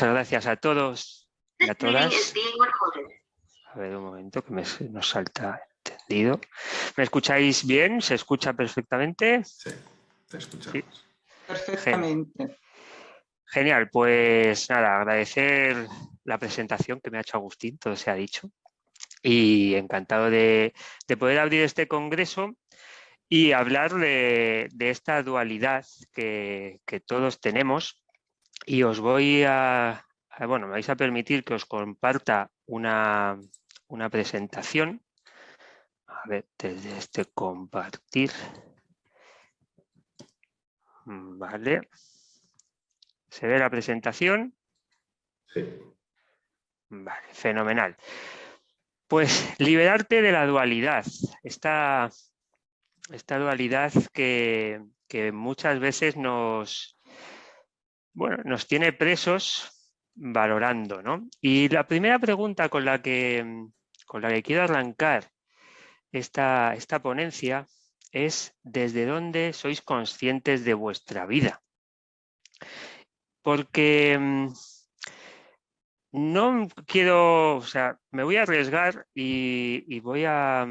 Muchas gracias a todos y a todas. A ver, un momento que nos salta entendido. ¿Me escucháis bien? ¿Se escucha perfectamente? Sí, te escuchamos. Sí. Perfectamente. Genial, pues nada, agradecer la presentación que me ha hecho Agustín, todo se ha dicho. Y encantado de poder abrir este congreso y hablar de esta dualidad que todos tenemos. Y os voy bueno, me vais a permitir que os comparta una presentación. A ver, desde este compartir. Vale. ¿Se ve la presentación? Sí. Vale, fenomenal. Pues liberarte de la dualidad. Esta dualidad que muchas veces nos tiene presos valorando, ¿no? Y la primera pregunta con la que quiero arrancar esta ponencia es ¿desde dónde sois conscientes de vuestra vida? Porque no quiero, o sea, me voy a arriesgar y voy a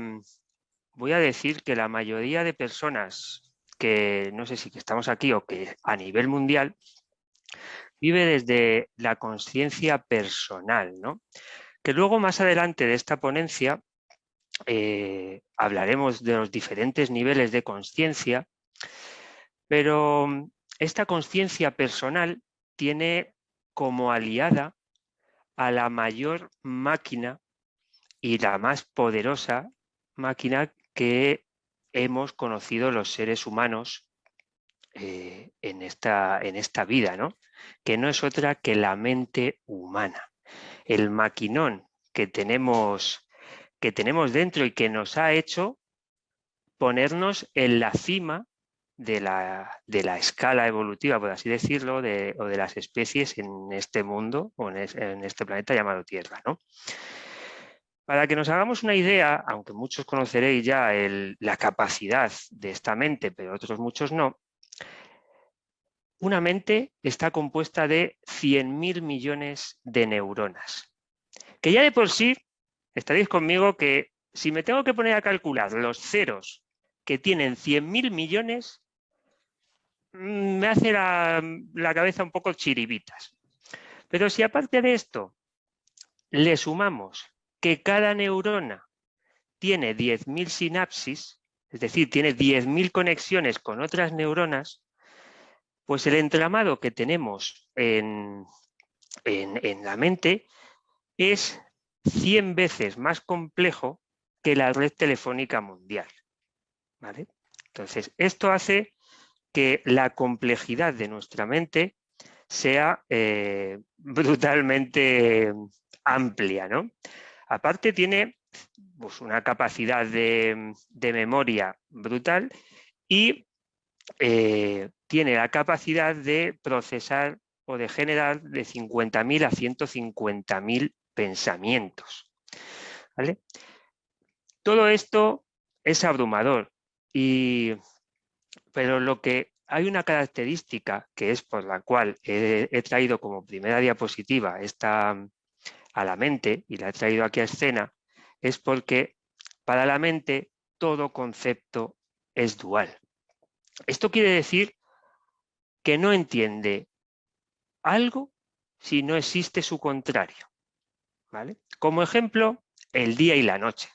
decir que la mayoría de personas que no sé si que estamos aquí o que a nivel mundial vive desde la conciencia personal, ¿no? Que luego más adelante de esta ponencia hablaremos de los diferentes niveles de conciencia, pero esta conciencia personal tiene como aliada a la mayor máquina y la más poderosa máquina que hemos conocido los seres humanos en esta vida, ¿no? Que no es otra que la mente humana. El maquinón que tenemos dentro y que nos ha hecho ponernos en la cima de la escala evolutiva, por así decirlo, o de las especies en este mundo o en este planeta llamado Tierra, ¿no? Para que nos hagamos una idea, aunque muchos conoceréis ya la capacidad de esta mente, pero otros muchos no, una mente está compuesta de 100.000 millones de neuronas, que ya de por sí estaréis conmigo que si me tengo que poner a calcular los ceros que tienen 100.000 millones, me hace la cabeza un poco chiribitas. Pero si aparte de esto le sumamos que cada neurona tiene 10.000 sinapsis, es decir, tiene 10.000 conexiones con otras neuronas, pues el entramado que tenemos en la mente es 100 veces más complejo que la red telefónica mundial, ¿vale? Entonces, esto hace que la complejidad de nuestra mente sea brutalmente amplia, ¿no? Aparte tiene pues, una capacidad de memoria brutal y tiene la capacidad de procesar o de generar de 50.000 a 150.000 pensamientos, ¿vale? Todo esto es abrumador, pero hay una característica que es por la cual he traído como primera diapositiva a la mente y la he traído aquí a escena, es porque para la mente todo concepto es dual. Esto quiere decir que no entiende algo si no existe su contrario, ¿vale? Como ejemplo, el día y la noche.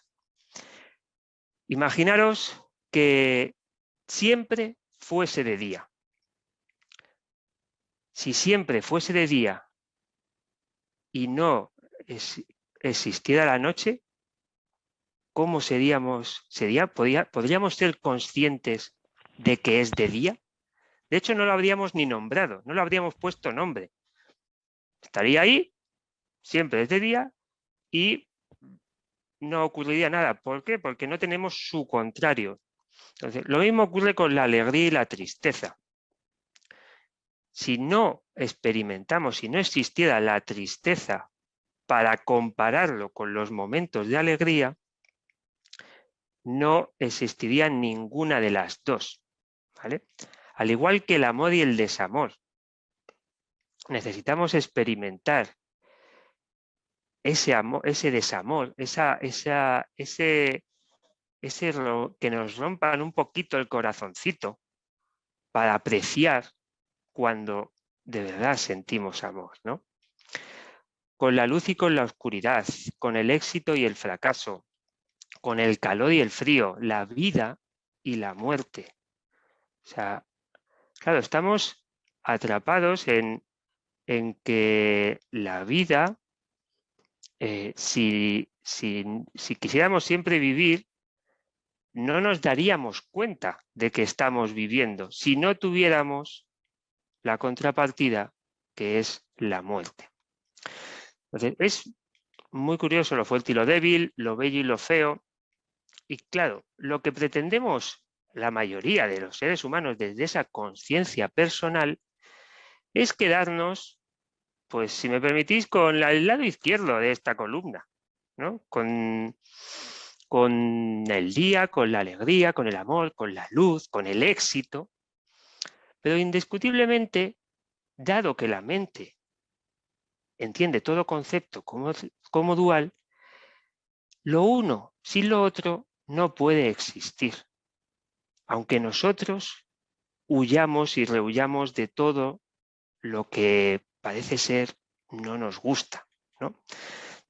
Imaginaros que siempre fuese de día. Si siempre fuese de día y no existiera la noche, ¿cómo podríamos ser conscientes de que es de día? De hecho, no lo habríamos ni nombrado, no lo habríamos puesto nombre. Estaría ahí, siempre es de día y no ocurriría nada. ¿Por qué? Porque no tenemos su contrario. Entonces, lo mismo ocurre con la alegría y la tristeza. Si no experimentamos, si no existiera la tristeza para compararlo con los momentos de alegría, no existiría ninguna de las dos, ¿vale? Al igual que el amor y el desamor. necesitamos experimentar ese amor, ese desamor, que nos rompan un poquito el corazoncito para apreciar cuando de verdad sentimos amor, ¿no? Con la luz y con la oscuridad, con el éxito y el fracaso, con el calor y el frío, la vida y la muerte. O sea, claro, estamos atrapados en que la vida, si quisiéramos siempre vivir, no nos daríamos cuenta de que estamos viviendo si no tuviéramos la contrapartida, que es la muerte. Entonces, es muy curioso lo fuerte y lo débil, lo bello y lo feo. Y claro, lo que pretendemos la mayoría de los seres humanos desde esa conciencia personal es quedarnos, pues si me permitís, con el lado izquierdo de esta columna, ¿no? Con el día, con la alegría, con el amor, con la luz, con el éxito. Pero indiscutiblemente, dado que la mente entiende todo concepto como dual, lo uno sin lo otro no puede existir. Aunque nosotros huyamos y rehuyamos de todo lo que parece ser no nos gusta, ¿no?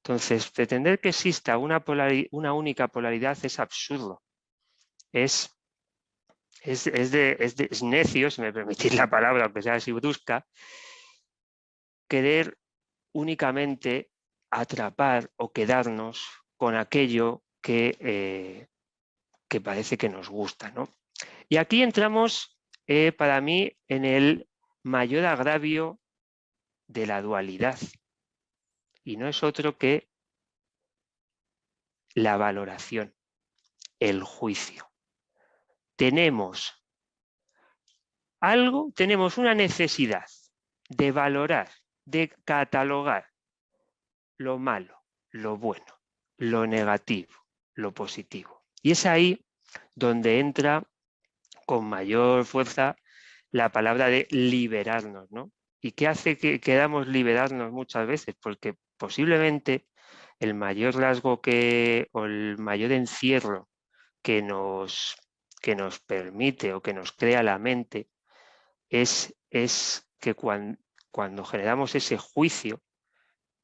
Entonces, pretender que exista una única polaridad es absurdo. Es necio, si me permitís la palabra, aunque sea así brusca, querer únicamente atrapar o quedarnos con aquello que parece que nos gusta, ¿no? Y aquí entramos, para mí, en el mayor agravio de la dualidad. Y no es otro que la valoración, el juicio. Tenemos una necesidad de valorar, de catalogar lo malo, lo bueno, lo negativo, lo positivo. Y es ahí donde entra con mayor fuerza la palabra de liberarnos, ¿no? ¿Y qué hace que queramos liberarnos muchas veces? Porque posiblemente el mayor rasgo o el mayor encierro que nos permite o que nos crea la mente es que cuando generamos ese juicio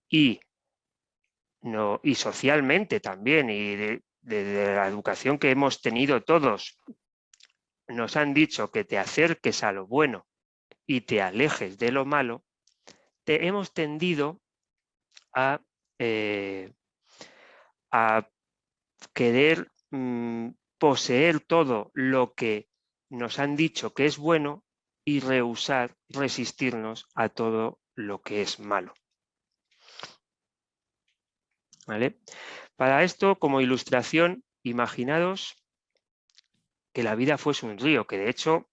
y socialmente también, y de la educación que hemos tenido todos, nos han dicho que te acerques a lo bueno y te alejes de lo malo, hemos tendido a querer poseer todo lo que nos han dicho que es bueno y resistirnos a todo lo que es malo. ¿Vale? Para esto, como ilustración, imaginaros que la vida fuese un río, que de hecho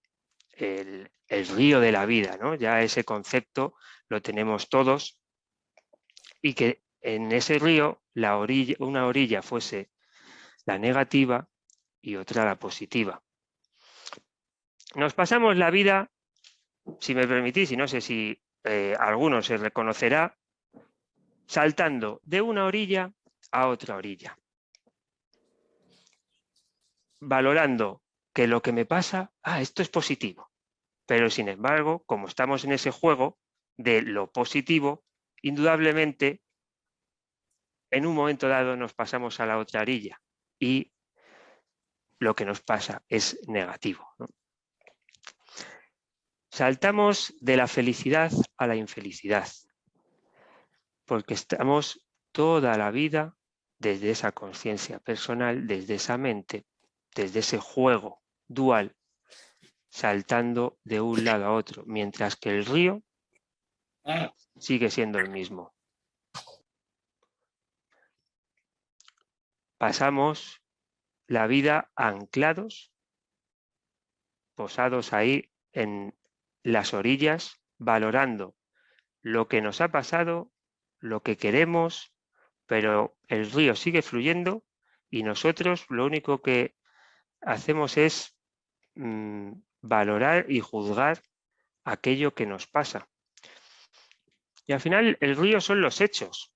el río de la vida, ¿no? Ya ese concepto lo tenemos todos, y que en ese río una orilla fuese la negativa y otra la positiva. Nos pasamos la vida, si me permitís, y no sé si alguno se reconocerá, saltando de una orilla a otra orilla, valorando que lo que me pasa, esto es positivo, pero sin embargo, como estamos en ese juego de lo positivo, indudablemente en un momento dado nos pasamos a la otra orilla y lo que nos pasa es negativo, ¿no? Saltamos de la felicidad a la infelicidad, porque estamos toda la vida desde esa conciencia personal, desde esa mente, desde ese juego dual, saltando de un lado a otro, mientras que el río sigue siendo el mismo. Pasamos la vida anclados, posados ahí en las orillas, valorando lo que nos ha pasado, lo que queremos, pero el río sigue fluyendo y nosotros lo único que hacemos es valorar y juzgar aquello que nos pasa. Y al final el río son los hechos.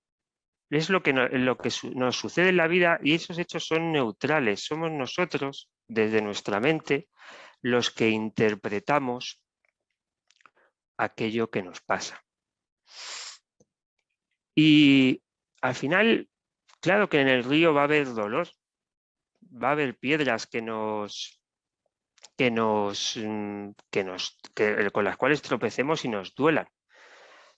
Es lo que nos sucede en la vida y esos hechos son neutrales. Somos nosotros, desde nuestra mente, los que interpretamos aquello que nos pasa. Y al final, claro que en el río va a haber dolor, va a haber piedras con las cuales tropecemos y nos duelan.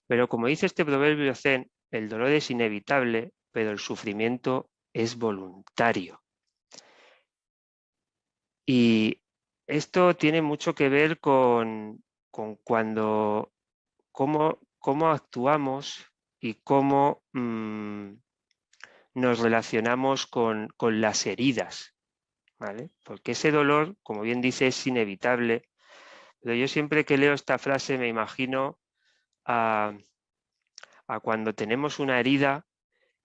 Pero como dice este proverbio zen, el dolor es inevitable, pero el sufrimiento es voluntario. Y esto tiene mucho que ver con cómo actuamos y cómo nos relacionamos con las heridas, ¿vale? Porque ese dolor, como bien dice, es inevitable. Pero yo siempre que leo esta frase me imagino a cuando tenemos una herida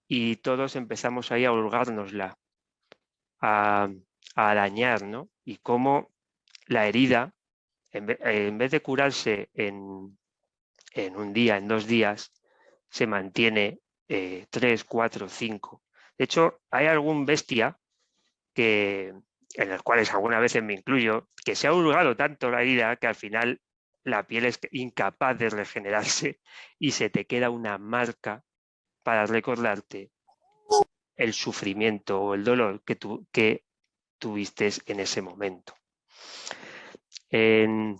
y todos empezamos ahí a hurgárnosla, a dañar, ¿no? Y cómo la herida, en vez de curarse en un día, en 2 días, se mantiene 3, 4, 5. De hecho, hay algún bestia en los cuales algunas veces me incluyo, que se ha hurgado tanto la herida que al final la piel es incapaz de regenerarse y se te queda una marca para recordarte el sufrimiento o el dolor que tuviste en ese momento. En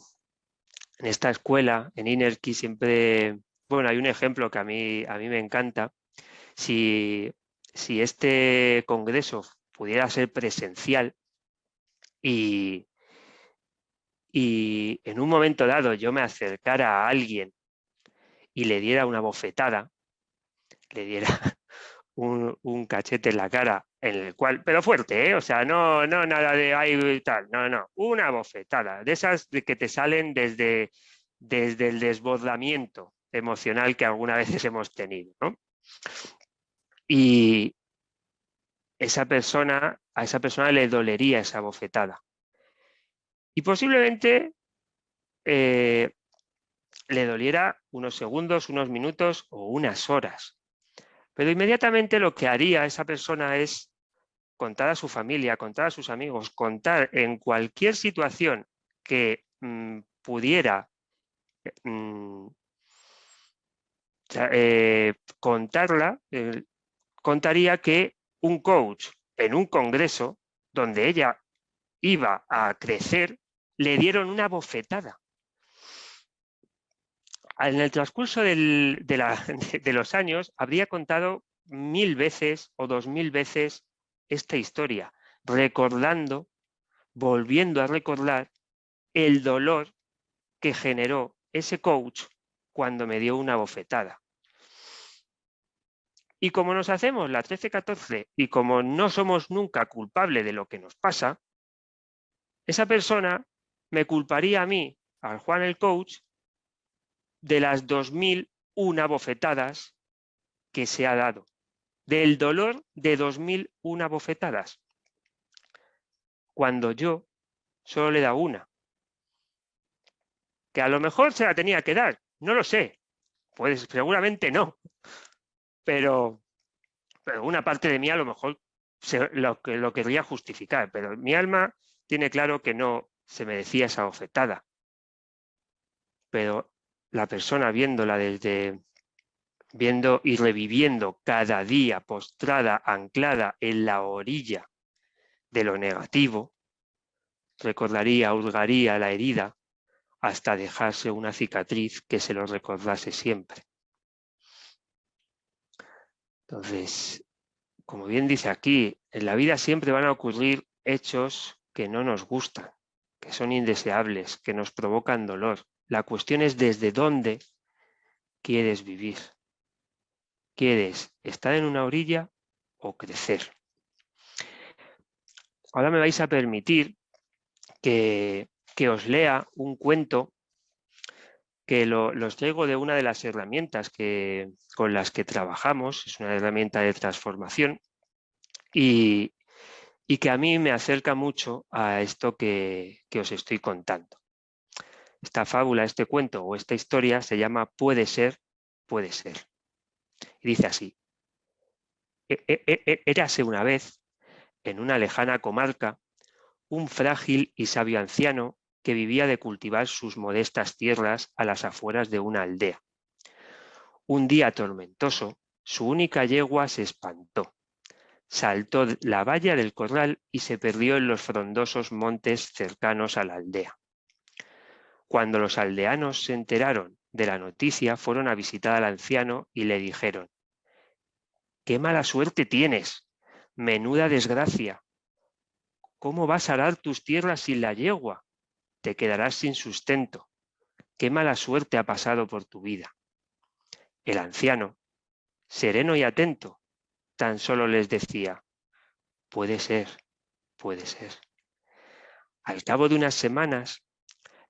esta escuela, en Inerqui, siempre, bueno, hay un ejemplo que a mí me encanta. Si este congreso pudiera ser presencial y en un momento dado yo me acercara a alguien y le diera una bofetada, le diera un cachete en la cara, en el cual, pero fuerte, ¿eh? O sea, no nada de ahí tal, no, una bofetada, de esas de que te salen desde el desbordamiento emocional que algunas veces hemos tenido, ¿no? Y a esa persona le dolería esa bofetada. Y posiblemente le doliera unos segundos, unos minutos o unas horas. Pero inmediatamente lo que haría esa persona es contar a su familia, contar a sus amigos, contar en cualquier situación que pudiera contarla, contaría que un coach en un congreso donde ella iba a crecer, le dieron una bofetada. En el transcurso de los años habría contado 1000 veces o 2000 veces esta historia, recordando, volviendo a recordar el dolor que generó ese coach cuando me dio una bofetada. Y como nos hacemos la 13-14 y como no somos nunca culpables de lo que nos pasa, esa persona me culparía a mí, al Juan el coach, de las 2001 bofetadas que se ha dado, del dolor de 2001 bofetadas, cuando yo solo le he dado una. Que a lo mejor se la tenía que dar, no lo sé, pues seguramente no, pero una parte de mí a lo mejor lo querría justificar, pero mi alma tiene claro que no se merecía esa bofetada. Pero la persona viendo y reviviendo cada día postrada, anclada en la orilla de lo negativo, recordaría, hurgaría la herida hasta dejarse una cicatriz que se lo recordase siempre. Entonces, como bien dice aquí, en la vida siempre van a ocurrir hechos que no nos gustan, que son indeseables, que nos provocan dolor. La cuestión es desde dónde quieres vivir. ¿Quieres estar en una orilla o crecer? Ahora me vais a permitir que os lea un cuento que los traigo de una de las herramientas con las que trabajamos. Es una herramienta de transformación y que a mí me acerca mucho a esto que os estoy contando. Esta fábula, este cuento o esta historia se llama Puede ser puede ser. Y dice así: érase una vez, en una lejana comarca, un frágil y sabio anciano que vivía de cultivar sus modestas tierras a las afueras de una aldea. Un día tormentoso, su única yegua se espantó, saltó la valla del corral y se perdió en los frondosos montes cercanos a la aldea. Cuando los aldeanos se enteraron de la noticia, fueron a visitar al anciano y le dijeron: «¡Qué mala suerte tienes! ¡Menuda desgracia! ¿Cómo vas a arar tus tierras sin la yegua? Te quedarás sin sustento. ¡Qué mala suerte ha pasado por tu vida!». El anciano, sereno y atento, tan solo les decía: «Puede ser, puede ser». Al cabo de unas semanas,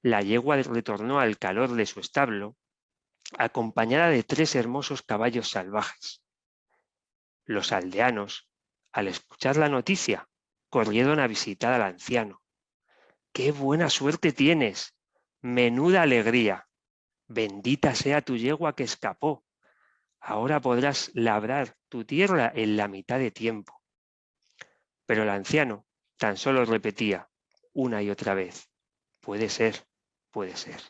la yegua retornó al calor de su establo, acompañada de 3 hermosos caballos salvajes. Los aldeanos, al escuchar la noticia, corrieron a visitar al anciano. «¡Qué buena suerte tienes! ¡Menuda alegría! Bendita sea tu yegua que escapó. Ahora podrás labrar tu tierra en la mitad de tiempo». Pero el anciano tan solo repetía una y otra vez: «Puede ser, puede ser».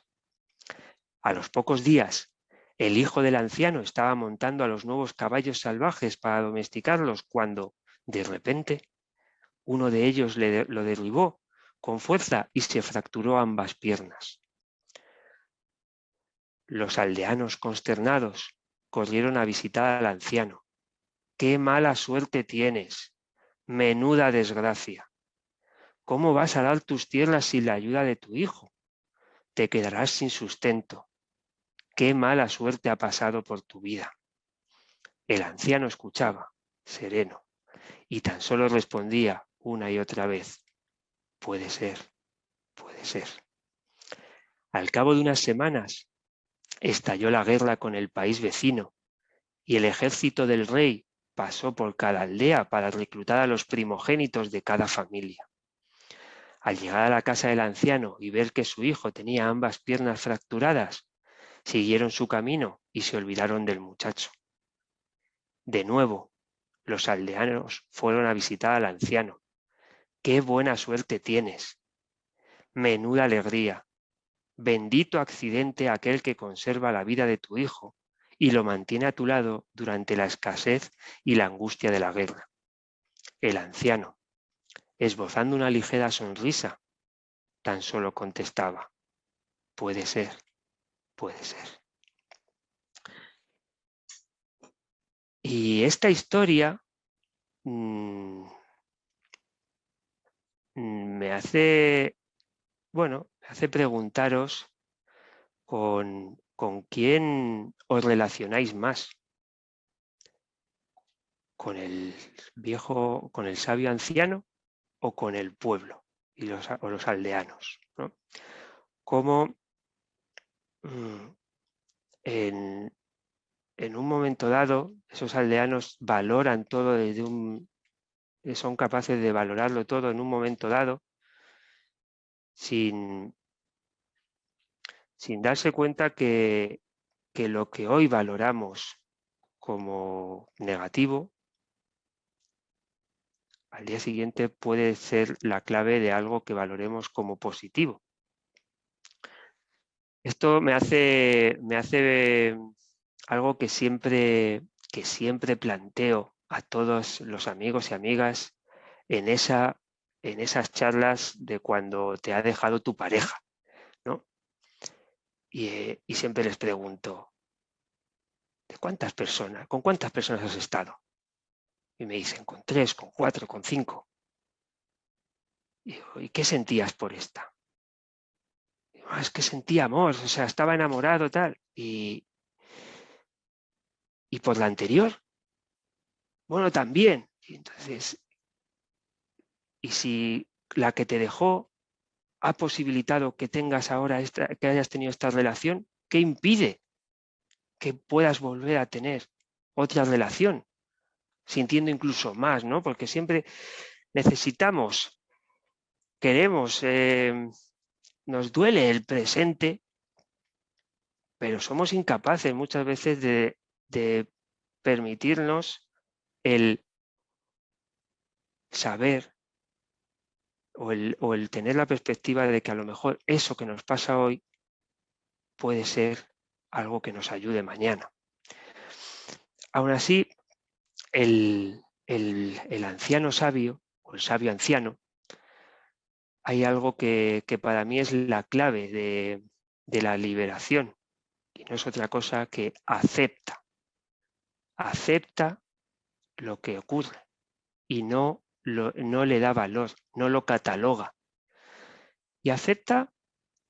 A los pocos días, el hijo del anciano estaba montando a los nuevos caballos salvajes para domesticarlos cuando, de repente, uno de ellos lo derribó con fuerza y se fracturó ambas piernas. Los aldeanos, consternados, corrieron a visitar al anciano. «¡Qué mala suerte tienes! ¡Menuda desgracia! ¿Cómo vas a dar tus tierras sin la ayuda de tu hijo? Te quedarás sin sustento. ¡Qué mala suerte ha pasado por tu vida!». El anciano escuchaba, sereno, y tan solo respondía una y otra vez: «Puede ser, puede ser». Al cabo de unas semanas, estalló la guerra con el país vecino y el ejército del rey pasó por cada aldea para reclutar a los primogénitos de cada familia. Al llegar a la casa del anciano y ver que su hijo tenía ambas piernas fracturadas, siguieron su camino y se olvidaron del muchacho. De nuevo, los aldeanos fueron a visitar al anciano. «¡Qué buena suerte tienes! ¡Menuda alegría! Bendito accidente aquel que conserva la vida de tu hijo y lo mantiene a tu lado durante la escasez y la angustia de la guerra». El anciano, esbozando una ligera sonrisa, tan solo contestaba: «Puede ser, puede ser». Y esta historia me hace preguntaros con quién os relacionáis más, con el sabio anciano o con el pueblo o los aldeanos, ¿no? Cómo en un momento dado esos aldeanos valoran todo son capaces de valorarlo todo en un momento dado sin darse cuenta que lo que hoy valoramos como negativo, al día siguiente puede ser la clave de algo que valoremos como positivo. Esto me hace algo que siempre planteo a todos los amigos y amigas en esas charlas de cuando te ha dejado tu pareja, ¿no? Y siempre les pregunto: con cuántas personas has estado? Y me dicen: con 3, con 4, con 5. Y digo: ¿y qué sentías por esta? Y digo: es que sentía amor, o sea, estaba enamorado, tal. ¿Y por la anterior? Bueno, también. Y entonces, ¿y si la que te dejó ha posibilitado que tengas ahora que hayas tenido esta relación? ¿Qué impide que puedas volver a tener otra relación, sintiendo incluso más, ¿no? Porque siempre queremos, nos duele el presente, pero somos incapaces muchas veces de permitirnos el saber o el tener la perspectiva de que a lo mejor eso que nos pasa hoy puede ser algo que nos ayude mañana. Aún así, el anciano sabio, o el sabio anciano, hay algo que para mí es la clave de la liberación, y no es otra cosa que acepta. Acepta lo que ocurre y no le da valor, no lo cataloga. Y acepta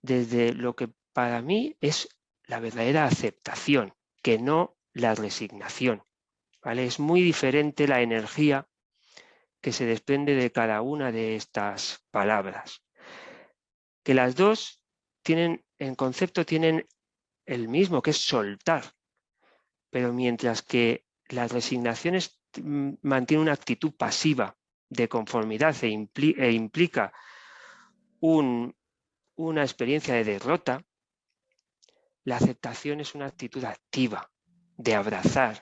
desde lo que para mí es la verdadera aceptación, que no la resignación, ¿vale? Es muy diferente la energía que se desprende de cada una de estas palabras. Que las dos tienen, en concepto, tienen el mismo, que es soltar, pero mientras que la resignación mantiene una actitud pasiva de conformidad e implica una experiencia de derrota, la aceptación es una actitud activa de abrazar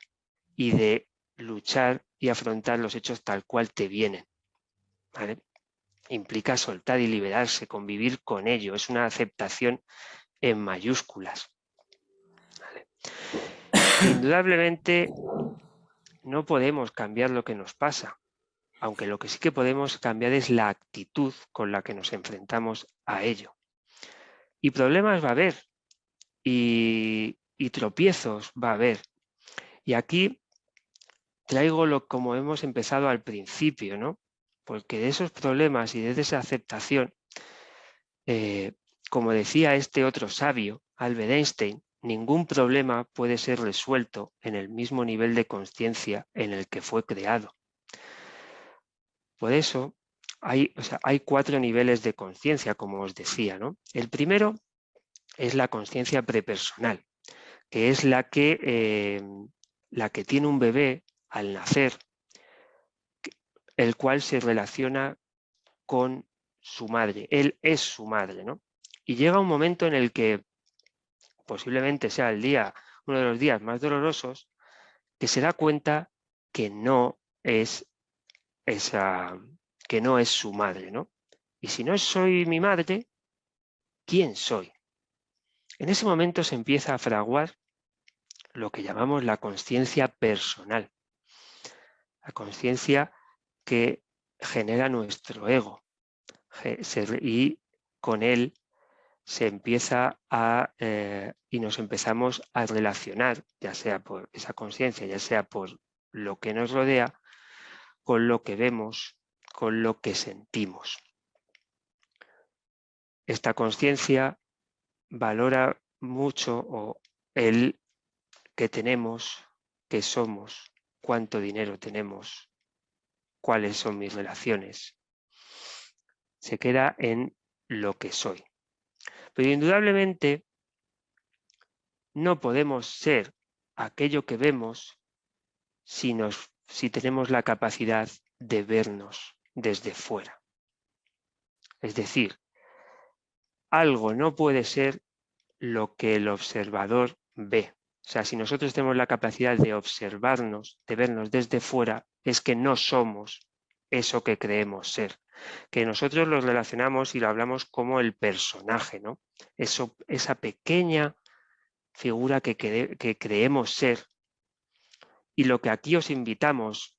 y de luchar y afrontar los hechos tal cual te vienen, ¿vale? Implica soltar y liberarse, convivir con ello. Es una aceptación en mayúsculas, ¿vale? Indudablemente no podemos cambiar lo que nos pasa, aunque lo que sí que podemos cambiar es la actitud con la que nos enfrentamos a ello. Y problemas va a haber, y tropiezos va a haber. Y aquí traigo como hemos empezado al principio, ¿no? Porque de esos problemas y de esa aceptación, como decía este otro sabio, Albert Einstein, ningún problema puede ser resuelto en el mismo nivel de consciencia en el que fue creado. Por eso hay 4 niveles de consciencia, como os decía, ¿no? El primero es la consciencia prepersonal, que es la que tiene un bebé al nacer, el cual se relaciona con su madre. Él es su madre, ¿no? Y llega un momento en el que posiblemente sea uno de los días más dolorosos, que se da cuenta que no es su madre, ¿no? Y si no soy mi madre, ¿quién soy? En ese momento se empieza a fraguar lo que llamamos la consciencia personal, la consciencia que genera nuestro ego, y con él se empieza y nos empezamos a relacionar, ya sea por esa conciencia, ya sea por lo que nos rodea, con lo que vemos, con lo que sentimos. Esta conciencia valora mucho el que tenemos, que somos, cuánto dinero tenemos, cuáles son mis relaciones. Se queda en lo que soy. Pero indudablemente no podemos ser aquello que vemos si tenemos la capacidad de vernos desde fuera. Es decir, algo no puede ser lo que el observador ve. O sea, si nosotros tenemos la capacidad de observarnos, de vernos desde fuera, es que no somos eso que creemos ser. Que nosotros lo relacionamos y lo hablamos como el personaje, ¿no? Esa pequeña figura que creemos ser. Y lo que aquí os invitamos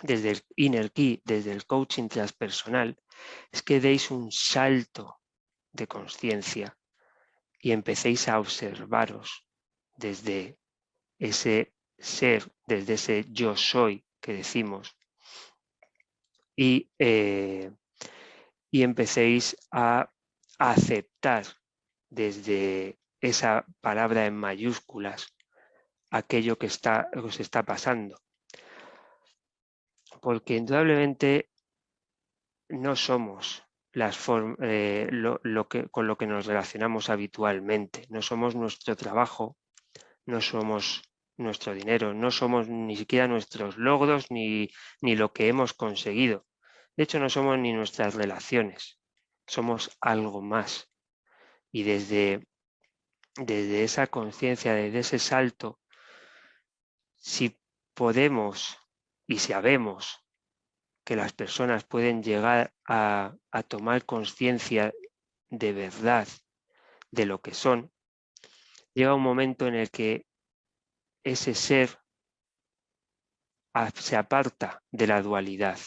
desde el Inner Key, desde el coaching transpersonal, es que deis un salto de conciencia y empecéis a observaros desde ese ser, desde ese yo soy que decimos, y empecéis a aceptar desde esa palabra en mayúsculas aquello que os está pasando. Porque indudablemente no somos con lo que nos relacionamos habitualmente. No somos nuestro trabajo, no somos nuestro dinero, no somos ni siquiera nuestros logros ni lo que hemos conseguido. De hecho, no somos ni nuestras relaciones. Somos algo más. Y desde desde esa conciencia, desde ese salto, si podemos y sabemos que las personas pueden llegar a tomar conciencia de verdad de lo que son, llega un momento en el que ese ser se aparta de la dualidad,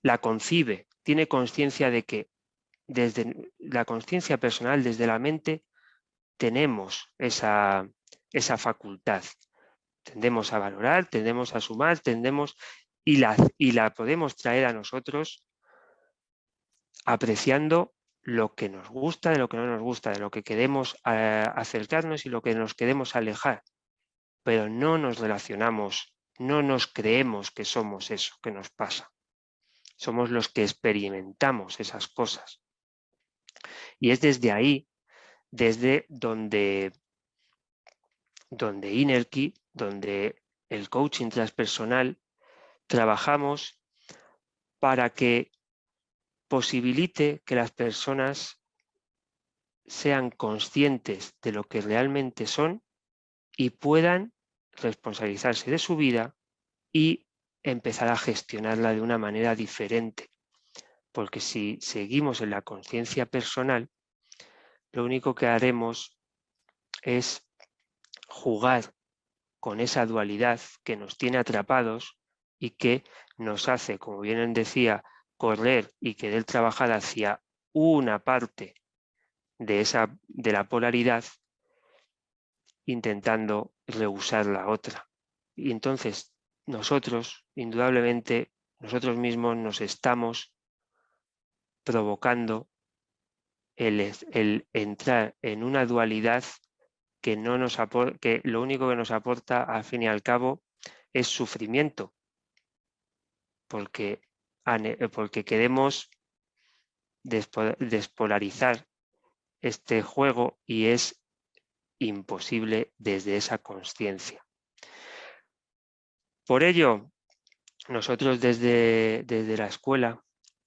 la concibe, tiene conciencia de que desde la conciencia personal, desde la mente, tenemos esa facultad. Tendemos a valorar, tendemos a sumar, y la podemos traer a nosotros apreciando lo que nos gusta, de lo que no nos gusta, de lo que queremos acercarnos y lo que nos queremos alejar. Pero no nos relacionamos, no nos creemos que somos eso que nos pasa. Somos los que experimentamos esas cosas. Y es desde ahí, desde donde Innerkey, donde el coaching transpersonal, trabajamos para que posibilite que las personas sean conscientes de lo que realmente son y puedan responsabilizarse de su vida y empezar a gestionarla de una manera diferente. Porque si seguimos en la conciencia personal, lo único que haremos es jugar con esa dualidad que nos tiene atrapados y que nos hace, como bien decía, correr y querer trabajar hacia una parte de la polaridad, intentando rehusar la otra. Y entonces nosotros, indudablemente, nosotros mismos nos estamos provocando el entrar en una dualidad que lo único que nos aporta al fin y al cabo es sufrimiento, porque queremos despolarizar este juego y es imposible desde esa conciencia. Por ello, nosotros desde la escuela,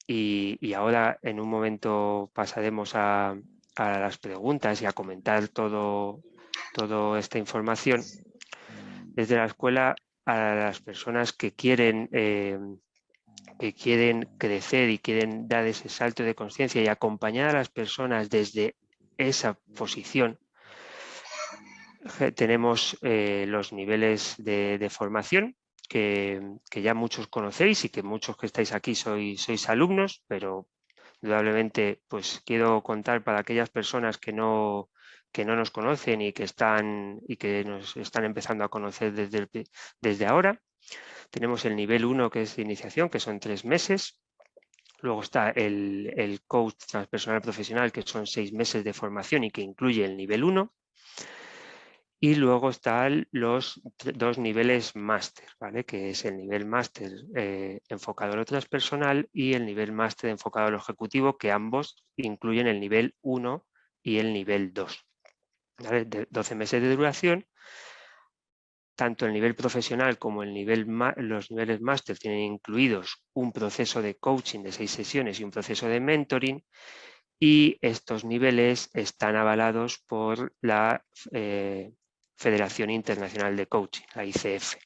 y ahora en un momento pasaremos a las preguntas y a comentar toda esta información, desde la escuela a las personas que quieren crecer y quieren dar ese salto de conciencia y acompañar a las personas desde esa posición, tenemos los niveles de formación que ya muchos conocéis y que muchos que estáis aquí sois alumnos, pero indudablemente pues quiero contar para aquellas personas que no nos conocen y que nos están empezando a conocer desde ahora. Tenemos el nivel 1, que es de iniciación, que son 3 meses. Luego está el coach transpersonal profesional, que son 6 meses de formación y que incluye el nivel 1. Y luego están los 2 niveles máster, ¿vale? Que es el nivel máster enfocado a lo transpersonal y el nivel máster enfocado a lo ejecutivo, que ambos incluyen el nivel 1 y el nivel 2. ¿Vale? De 12 meses de duración. Tanto el nivel profesional como los niveles máster tienen incluidos un proceso de coaching de 6 sesiones y un proceso de mentoring, y estos niveles están avalados por la Federación Internacional de Coaching, la ICF,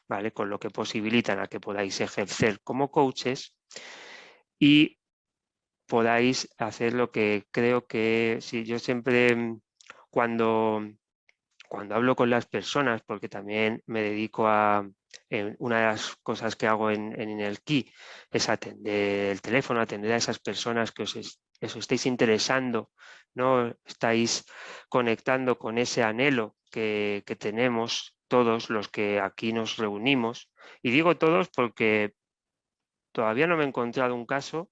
¿vale? Con lo que posibilitan a que podáis ejercer como coaches y podáis hacer lo que creo que, si yo siempre cuando hablo con las personas, porque también me dedico una de las cosas que hago en Innerkey es atender el teléfono, atender a esas personas que os estáis interesando, ¿no? Estáis conectando con ese anhelo que tenemos todos los que aquí nos reunimos. Y digo todos porque todavía no me he encontrado un caso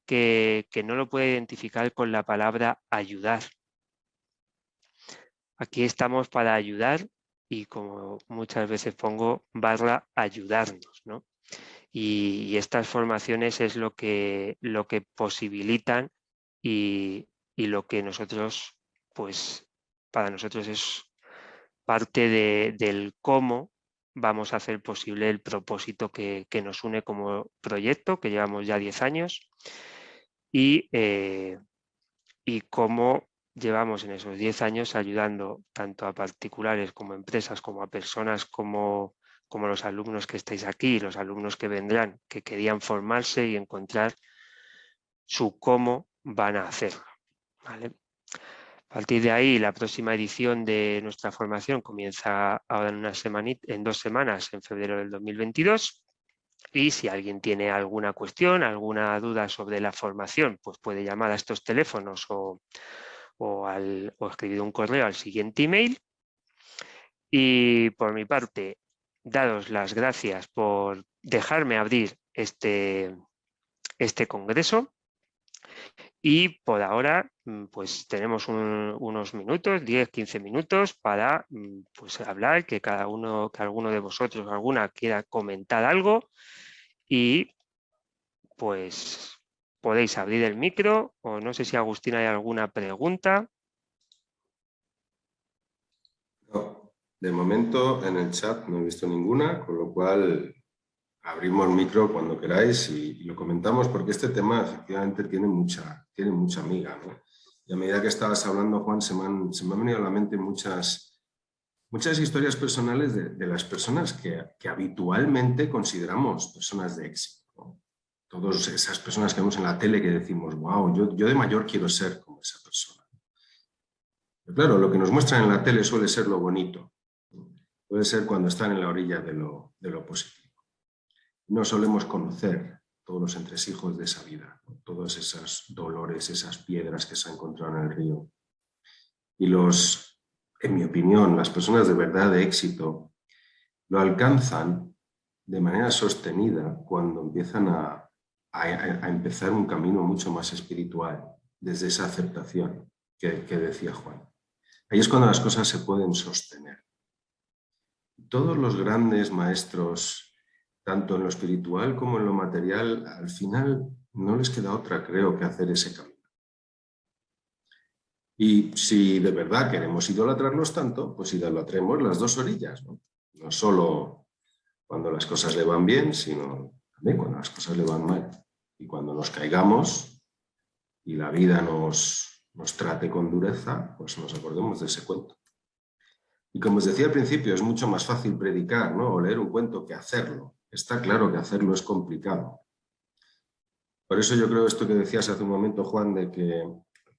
que no lo pueda identificar con la palabra ayudar. Aquí estamos para ayudar y, como muchas veces pongo, ayudarnos, ¿no? Y estas formaciones es lo que posibilitan y lo que nosotros, pues, para nosotros es parte del cómo vamos a hacer posible el propósito que nos une como proyecto, que llevamos ya 10 años, y cómo llevamos en esos 10 años ayudando tanto a particulares como a empresas, como a personas como los alumnos que estáis aquí, los alumnos que vendrán, que querían formarse y encontrar su cómo van a hacerlo, ¿vale? A partir de ahí, la próxima edición de nuestra formación comienza ahora en 2 semanas, en febrero del 2022. Y si alguien tiene alguna cuestión, alguna duda sobre la formación, pues puede llamar a estos teléfonos o escribir un correo al siguiente email. Y por mi parte, daros las gracias por dejarme abrir este congreso. Y por ahora, pues tenemos unos minutos, 10-15 minutos para pues hablar, que alguno de vosotros, alguna quiera comentar algo y pues podéis abrir el micro o no sé si Agustín hay alguna pregunta. No, de momento en el chat no he visto ninguna, con lo cual abrimos micro cuando queráis y lo comentamos porque este tema efectivamente tiene mucha miga, ¿no? Y a medida que estabas hablando, Juan, se me han venido a la mente muchas historias personales de las personas que habitualmente consideramos personas de éxito, ¿no? Todas esas personas que vemos en la tele que decimos, wow, yo de mayor quiero ser como esa persona. Pero claro, lo que nos muestran en la tele suele ser lo bonito, ¿no? Puede ser cuando están en la orilla de lo positivo. No solemos conocer todos los entresijos de esa vida, ¿no? Todos esos dolores, esas piedras que se han encontrado en el río. Y en mi opinión, las personas de verdad de éxito lo alcanzan de manera sostenida cuando empiezan a empezar un camino mucho más espiritual, desde esa aceptación que decía Juan. Ahí es cuando las cosas se pueden sostener. Todos los grandes maestros, tanto en lo espiritual como en lo material, al final no les queda otra, creo, que hacer ese camino. Y si de verdad queremos idolatrarlos tanto, pues idolatremos las dos orillas, ¿no? No solo cuando las cosas le van bien, sino también cuando las cosas le van mal. Y cuando nos caigamos y la vida nos trate con dureza, pues nos acordemos de ese cuento. Y como os decía al principio, es mucho más fácil predicar, ¿no? O leer un cuento que hacerlo. Está claro que hacerlo es complicado. Por eso yo creo esto que decías hace un momento, Juan, de que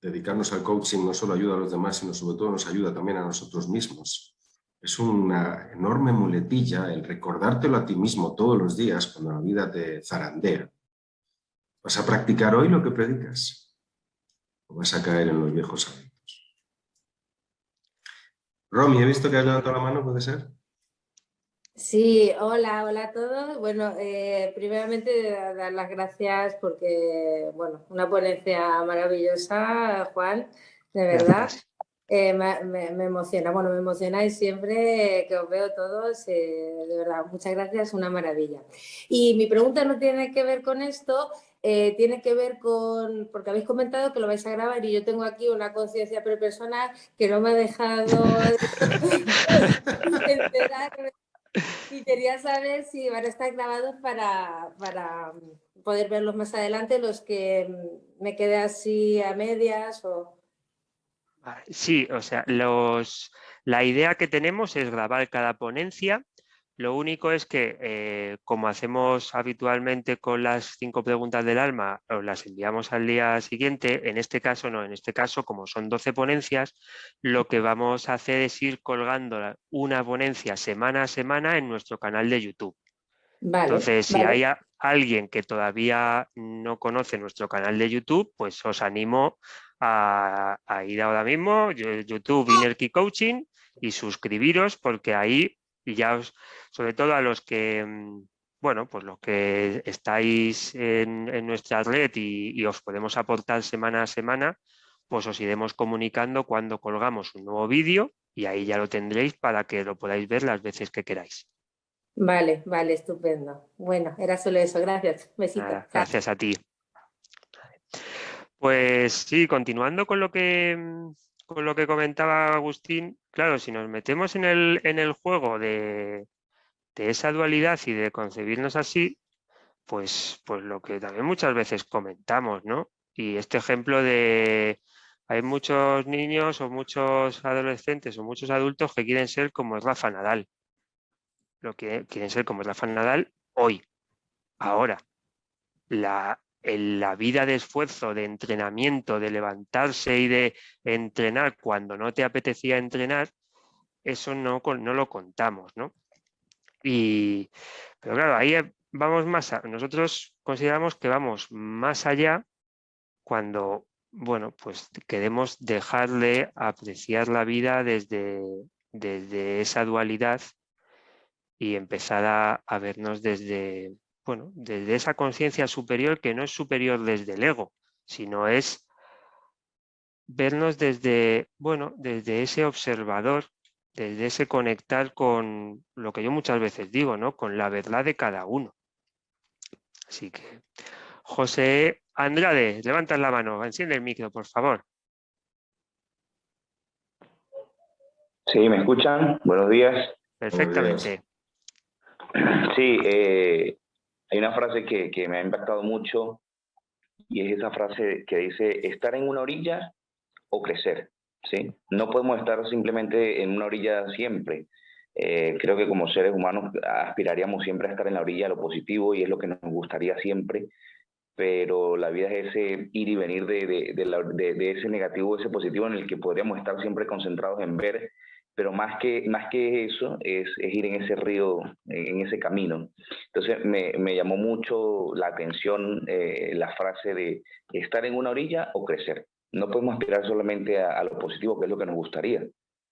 dedicarnos al coaching no solo ayuda a los demás, sino sobre todo nos ayuda también a nosotros mismos. Es una enorme muletilla el recordártelo a ti mismo todos los días cuando la vida te zarandea. ¿Vas a practicar hoy lo que predicas? ¿O vas a caer en los viejos hábitos? Romy, he visto que has levantado la mano, ¿puede ser? Sí, hola a todos. Bueno, primeramente dar las gracias porque, bueno, una ponencia maravillosa, Juan, de verdad. Me emociona, bueno, me emocionáis siempre que os veo todos, de verdad, muchas gracias, una maravilla. Y mi pregunta no tiene que ver con esto, tiene que ver con, porque habéis comentado que lo vais a grabar y yo tengo aquí una conciencia prepersonal que no me ha dejado enterarme. Y quería saber si van a estar grabados para poder verlos más adelante, los que me quedé así a medias o... Sí, o sea, la idea que tenemos es grabar cada ponencia. Lo único es que, como hacemos habitualmente con las 5 preguntas del alma, os las enviamos al día siguiente. En este caso no, en este caso, como son 12 ponencias, lo que vamos a hacer es ir colgando una ponencia semana a semana en nuestro canal de YouTube. Vale, Entonces, si vale. hay alguien que todavía no conoce nuestro canal de YouTube, pues os animo a ir ahora mismo, YouTube Inner Key Coaching, y suscribiros, porque ahí ya sobre todo a los que, bueno, pues los que estáis en nuestra red y os podemos aportar semana a semana, pues os iremos comunicando cuando colgamos un nuevo vídeo y ahí ya lo tendréis para que lo podáis ver las veces que queráis. Vale, vale, estupendo. Bueno, era solo eso. Gracias. Besito. Nada, gracias a ti. Pues sí, continuando con lo que comentaba Agustín, claro, si nos metemos en el juego de esa dualidad y de concebirnos así, pues lo que también muchas veces comentamos, ¿no? Y este ejemplo de Hay muchos niños o muchos adolescentes o muchos adultos que quieren ser como Rafa Nadal. Lo que quieren ser como Rafa Nadal hoy, ahora. La vida de esfuerzo, de entrenamiento, de levantarse y de entrenar cuando no te apetecía entrenar, eso no lo contamos, ¿no? Pero claro, ahí vamos nosotros consideramos que vamos más allá cuando, bueno, pues queremos dejarle apreciar la vida desde esa dualidad y empezar a vernos desde, bueno, desde esa conciencia superior que no es superior desde el ego, sino es vernos desde, bueno, desde ese observador, desde ese conectar con lo que yo muchas veces digo, ¿no? Con la verdad de cada uno. Así que, José Andrade, levantas la mano, enciende el micro, por favor. Sí, ¿me escuchan? Buenos días. Perfectamente. Sí, hay una frase que me ha impactado mucho y es esa frase que dice estar en una orilla o crecer, ¿sí? No podemos estar simplemente en una orilla siempre. Creo que como seres humanos aspiraríamos siempre a estar en la orilla de lo positivo y es lo que nos gustaría siempre, pero la vida es ese ir y venir de ese negativo, ese positivo en el que podríamos estar siempre concentrados en ver, pero más que eso es ir en ese río, en ese camino. Entonces me llamó mucho la atención la frase de estar en una orilla o crecer. No podemos aspirar solamente a lo positivo, que es lo que nos gustaría.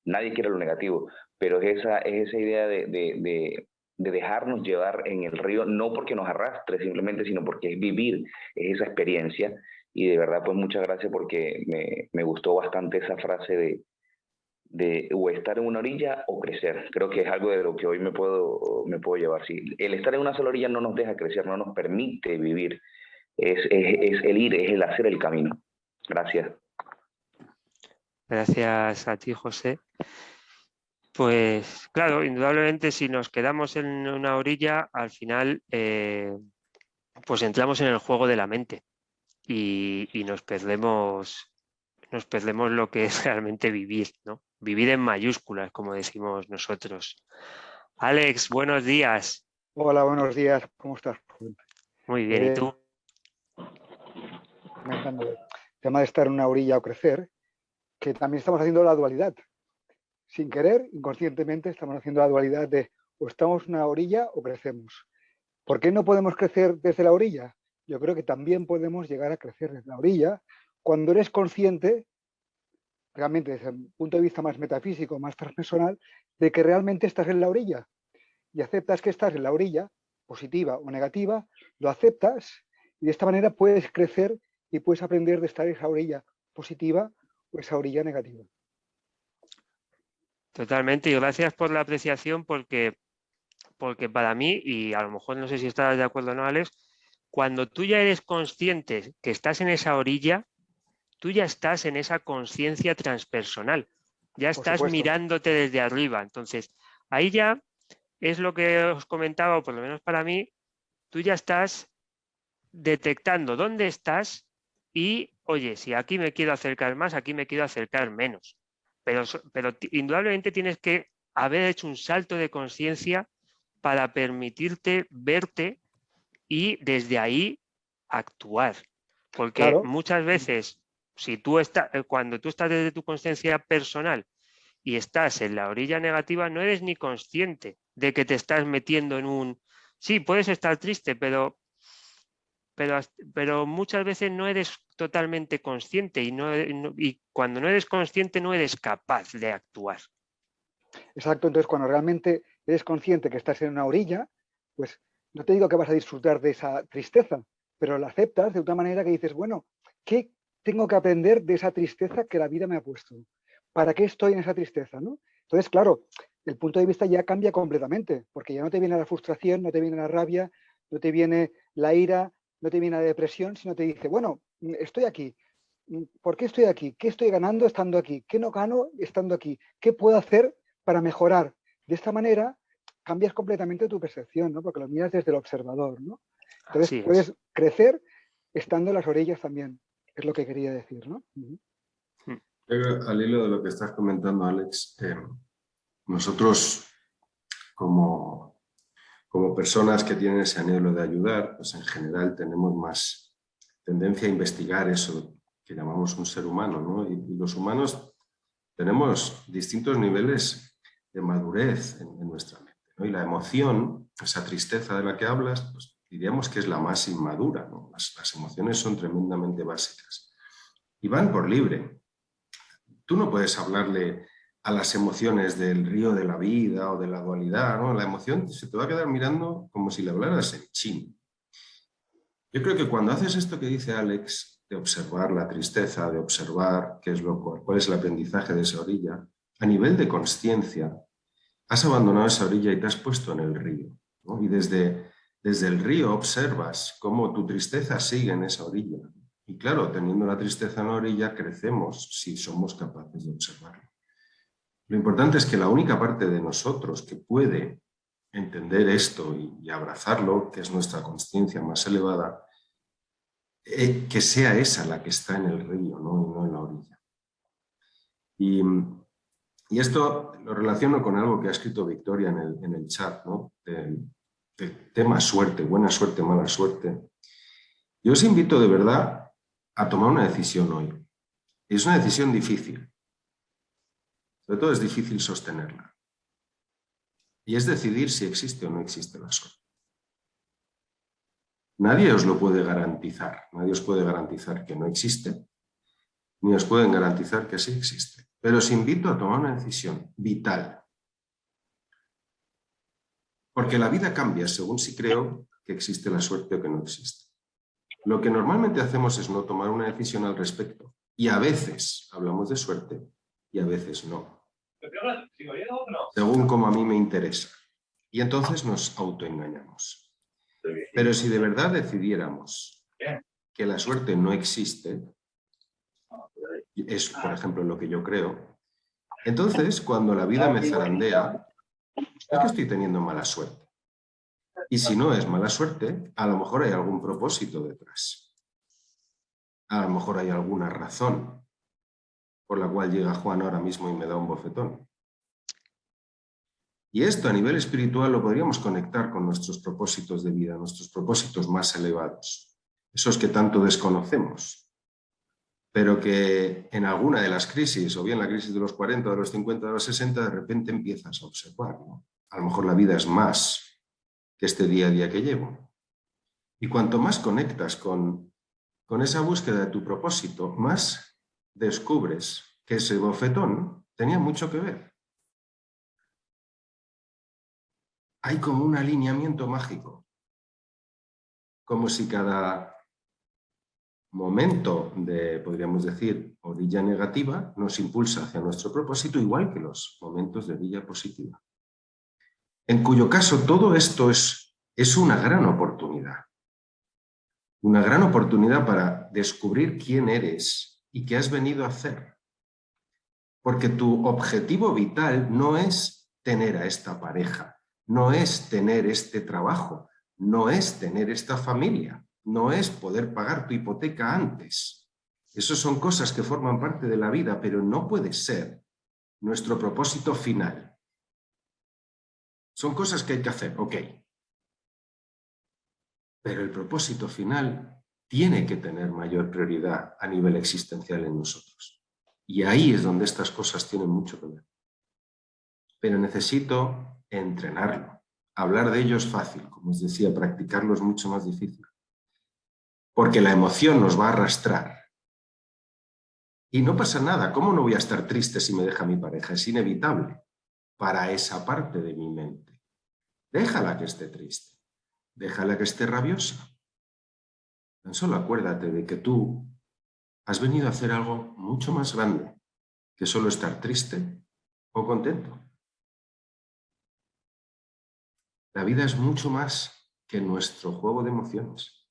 Nadie quiere lo negativo, pero es esa idea de dejarnos llevar en el río, no porque nos arrastre simplemente, sino porque es vivir esa experiencia. Y de verdad, pues muchas gracias porque me gustó bastante esa frase de o estar en una orilla o crecer. Creo que es algo de lo que hoy me puedo llevar. Sí, el estar en una sola orilla no nos deja crecer, no nos permite vivir. Es el ir, es el hacer el camino. Gracias. Gracias a ti, José. Pues claro, indudablemente si nos quedamos en una orilla, al final pues entramos en el juego de la mente y nos perdemos lo que es realmente vivir, ¿no? Vivir en mayúsculas, como decimos nosotros. Alex, buenos días. Hola, buenos días. ¿Cómo estás? Muy bien, ¿y tú? Comentando el tema de estar en una orilla o crecer, que también estamos haciendo la dualidad. Sin querer, inconscientemente, estamos haciendo la dualidad de o estamos en una orilla o crecemos. ¿Por qué no podemos crecer desde la orilla? Yo creo que también podemos llegar a crecer desde la orilla cuando eres consciente, realmente desde un punto de vista más metafísico, más transpersonal, de que realmente estás en la orilla y aceptas que estás en la orilla, positiva o negativa, lo aceptas y de esta manera puedes crecer y puedes aprender de estar en esa orilla positiva o esa orilla negativa. Totalmente, y gracias por la apreciación porque para mí, y a lo mejor no sé si estás de acuerdo o no, Alex, cuando tú ya eres consciente que estás en esa orilla, tú ya estás en esa conciencia transpersonal, ya estás mirándote desde arriba. Entonces, ahí ya es lo que os comentaba, o por lo menos para mí, tú ya estás detectando dónde estás y, oye, si aquí me quiero acercar más, aquí me quiero acercar menos. Pero indudablemente tienes que haber hecho un salto de conciencia para permitirte verte y desde ahí actuar. Porque muchas veces, cuando tú estás desde tu conciencia personal y estás en la orilla negativa, no eres ni consciente de que te estás metiendo en un... Sí, puedes estar triste, pero muchas veces no eres totalmente consciente y cuando no eres consciente no eres capaz de actuar. Exacto, entonces cuando realmente eres consciente que estás en una orilla, pues no te digo que vas a disfrutar de esa tristeza, pero la aceptas de una manera que dices, bueno, ¿qué tengo que aprender de esa tristeza que la vida me ha puesto? ¿Para qué estoy en esa tristeza? ¿No? Entonces, claro, el punto de vista ya cambia completamente, porque ya no te viene la frustración, no te viene la rabia, no te viene la ira, no te viene la depresión, sino te dice, bueno, estoy aquí. ¿Por qué estoy aquí? ¿Qué estoy ganando estando aquí? ¿Qué no gano estando aquí? ¿Qué puedo hacer para mejorar? De esta manera cambias completamente tu percepción, ¿no? Porque lo miras desde el observador, ¿no? Entonces puedes crecer estando en las orillas también, es lo que quería decir, ¿no? Al hilo de lo que estás comentando, Alex, nosotros como personas que tienen ese anhelo de ayudar, pues en general tenemos más tendencia a investigar eso que llamamos un ser humano, ¿no? Y los humanos tenemos distintos niveles de madurez en nuestra mente, ¿no? Y la emoción, esa tristeza de la que hablas, pues diríamos que es la más inmadura, ¿no? Las emociones son tremendamente básicas y van por libre. Tú no puedes hablarle a las emociones del río de la vida o de la dualidad, ¿no? La emoción se te va a quedar mirando como si le hablaras en chino. Yo creo que cuando haces esto que dice Alex, de observar la tristeza, de observar cuál es el aprendizaje de esa orilla, a nivel de consciencia, has abandonado esa orilla y te has puesto en el río, ¿no? Y desde el río observas cómo tu tristeza sigue en esa orilla. Y claro, teniendo la tristeza en la orilla, crecemos si somos capaces de observarlo. Lo importante es que la única parte de nosotros que puede entender esto y abrazarlo, que es nuestra consciencia más elevada, que sea esa la que está en el río, ¿no? Y no en la orilla. Y esto lo relaciono con algo que ha escrito Victoria en el chat, ¿no? Del tema suerte, buena suerte, mala suerte. Yo os invito de verdad a tomar una decisión hoy. Es una decisión difícil. Sobre todo es difícil sostenerla. Y es decidir si existe o no existe la suerte. Nadie os lo puede garantizar. Nadie os puede garantizar que no existe, ni os pueden garantizar que sí existe. Pero os invito a tomar una decisión vital. Porque la vida cambia según si creo que existe la suerte o que no existe. Lo que normalmente hacemos es no tomar una decisión al respecto. Y a veces hablamos de suerte y a veces no. Según como a mí me interesa. Y entonces nos autoengañamos. Pero si de verdad decidiéramos que la suerte no existe, es por ejemplo lo que yo creo, entonces cuando la vida me zarandea, es que estoy teniendo mala suerte. Y si no es mala suerte, a lo mejor hay algún propósito detrás. A lo mejor hay alguna razón por la cual llega Juan ahora mismo y me da un bofetón. Y esto a nivel espiritual lo podríamos conectar con nuestros propósitos de vida, nuestros propósitos más elevados, esos que tanto desconocemos, pero que en alguna de las crisis, o bien la crisis de los 40, de los 50, de los 60, de repente empiezas a observar, ¿no? A lo mejor la vida es más que este día a día que llevo. Y cuanto más conectas con esa búsqueda de tu propósito, más descubres que ese bofetón tenía mucho que ver. Hay como un alineamiento mágico, como si cada momento de, podríamos decir, orilla negativa nos impulsa hacia nuestro propósito, igual que los momentos de orilla positiva. En cuyo caso todo esto es una gran oportunidad. Una gran oportunidad para descubrir quién eres y qué has venido a hacer. Porque tu objetivo vital no es tener a esta pareja, no es tener este trabajo, no es tener esta familia, no es poder pagar tu hipoteca antes. Esas son cosas que forman parte de la vida, pero no puede ser nuestro propósito final. Son cosas que hay que hacer, ok. Pero el propósito final tiene que tener mayor prioridad a nivel existencial en nosotros. Y ahí es donde estas cosas tienen mucho que ver. Pero necesito entrenarlo. Hablar de ello es fácil, como os decía, practicarlo es mucho más difícil. Porque la emoción nos va a arrastrar. Y no pasa nada, ¿cómo no voy a estar triste si me deja mi pareja? Es inevitable para esa parte de mi mente. Déjala que esté triste, déjala que esté rabiosa. Tan solo acuérdate de que tú has venido a hacer algo mucho más grande que solo estar triste o contento. La vida es mucho más que nuestro juego de emociones.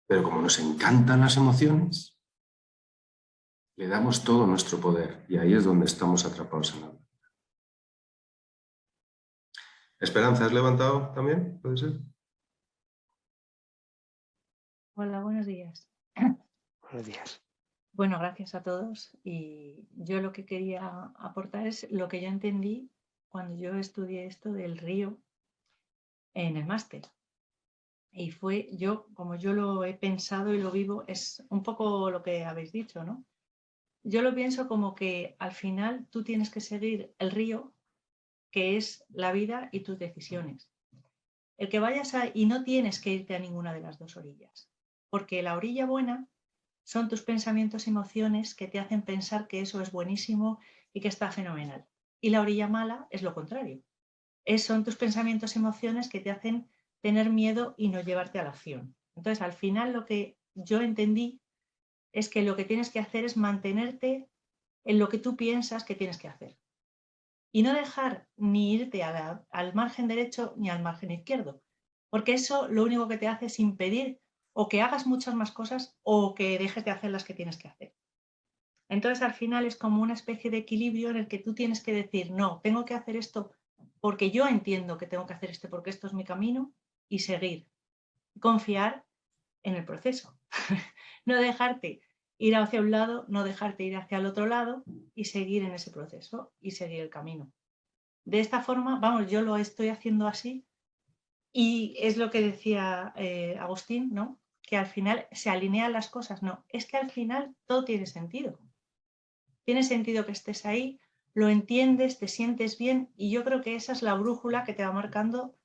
Pero como nos encantan las emociones, le damos todo nuestro poder y ahí es donde estamos atrapados en la vida. Esperanza, ¿has levantado también? ¿Puede ser? Hola, buenos días. Buenos días. Bueno, gracias a todos. Y yo lo que quería aportar es lo que yo entendí cuando yo estudié esto del río en el máster. Y fue como yo lo he pensado y lo vivo, es un poco lo que habéis dicho, ¿no? Yo lo pienso como que al final tú tienes que seguir el río, que es la vida y tus decisiones. El que vayas y no tienes que irte a ninguna de las dos orillas, porque la orilla buena son tus pensamientos y emociones que te hacen pensar que eso es buenísimo y que está fenomenal. Y la orilla mala es lo contrario. Son tus pensamientos y emociones que te hacen tener miedo y no llevarte a la acción. Entonces, al final lo que yo entendí es que lo que tienes que hacer es mantenerte en lo que tú piensas que tienes que hacer. Y no dejar ni irte al margen derecho ni al margen izquierdo, porque eso lo único que te hace es impedir o que hagas muchas más cosas o que dejes de hacer las que tienes que hacer. Entonces, al final es como una especie de equilibrio en el que tú tienes que decir, no, tengo que hacer esto porque yo entiendo que tengo que hacer esto porque esto es mi camino, y seguir. Confiar en el proceso. No dejarte ir hacia un lado, no dejarte ir hacia el otro lado y seguir en ese proceso y seguir el camino. De esta forma, vamos, yo lo estoy haciendo así y es lo que decía Agustín, ¿no? Que al final se alinean las cosas. No, es que al final todo tiene sentido. Tiene sentido que estés ahí, lo entiendes, te sientes bien y yo creo que esa es la brújula que te va marcando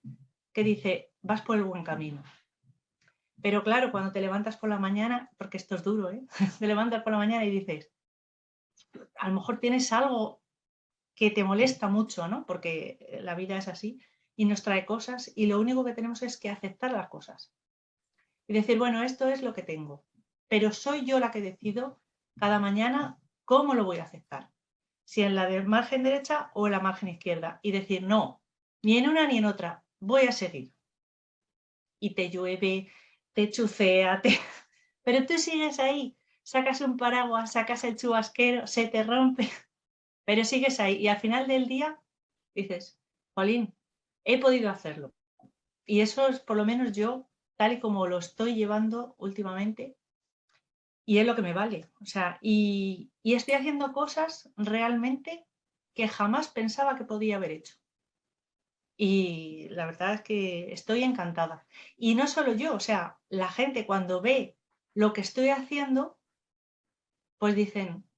que dice, vas por el buen camino. Pero claro, cuando te levantas por la mañana, porque esto es duro, ¿eh? Te levantas por la mañana y dices, a lo mejor tienes algo que te molesta mucho, ¿no? Porque la vida es así y nos trae cosas y lo único que tenemos es que aceptar las cosas. Y decir, bueno, esto es lo que tengo, pero soy yo la que decido cada mañana cómo lo voy a aceptar. Si en la de margen derecha o en la margen izquierda. Y decir, no, ni en una ni en otra, voy a seguir. Y te llueve, te chucea, pero tú sigues ahí, sacas un paraguas, sacas el chubasquero, se te rompe, pero sigues ahí y al final del día dices, Jolín, he podido hacerlo. Y eso es por lo menos yo, tal y como lo estoy llevando últimamente, y es lo que me vale. O sea, y estoy haciendo cosas realmente que jamás pensaba que podía haber hecho. Y la verdad es que estoy encantada. Y no solo yo, o sea, la gente cuando ve lo que estoy haciendo, pues dicen,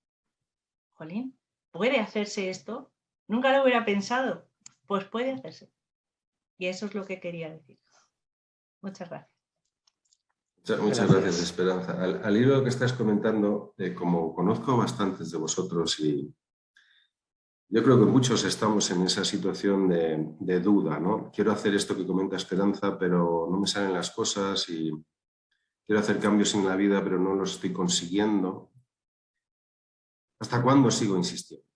Jolín, ¿puede hacerse esto? Nunca lo hubiera pensado. Pues puede hacerse. Y eso es lo que quería decir. Muchas gracias. Muchas gracias, Esperanza. Al hilo de lo que estás comentando, como conozco bastantes de vosotros y yo creo que muchos estamos en esa situación de duda, ¿no? Quiero hacer esto que comenta Esperanza, pero no me salen las cosas y quiero hacer cambios en la vida, pero no los estoy consiguiendo. ¿Hasta cuándo sigo insistiendo?